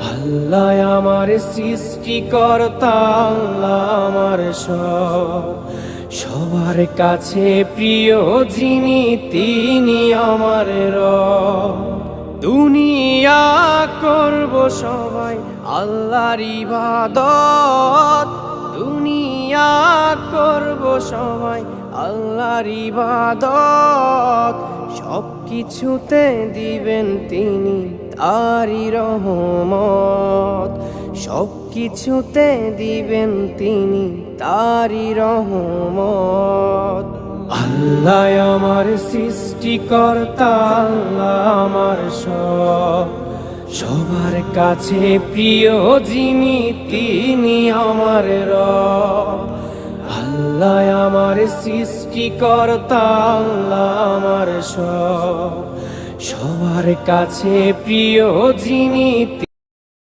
আল্লাহ আমার সৃষ্টিকর্তা, আল্লাহ আমার সবার কাছে প্রিয় যিনি, তিনি আমার রব। দুনিয়া করব সবাই আল্লাহর ইবাদত, দুনিয়া করব সবাই আল্লাহর ইবাদত। সব কিছুতে দিবেন তিনি তারি রহমত, সব কিছুতে দিবেন তিনি তারি রহমত। আল্লাহ আমার সৃষ্টিকর্তা, আল্লাহ আমার সবার কাছে প্রিয় যিনি, তিনি আমার রব। আল্লাহ আমার সৃষ্টিকর্তা, আল্লাহ আমার সবার কাছে প্রিয় যিনি।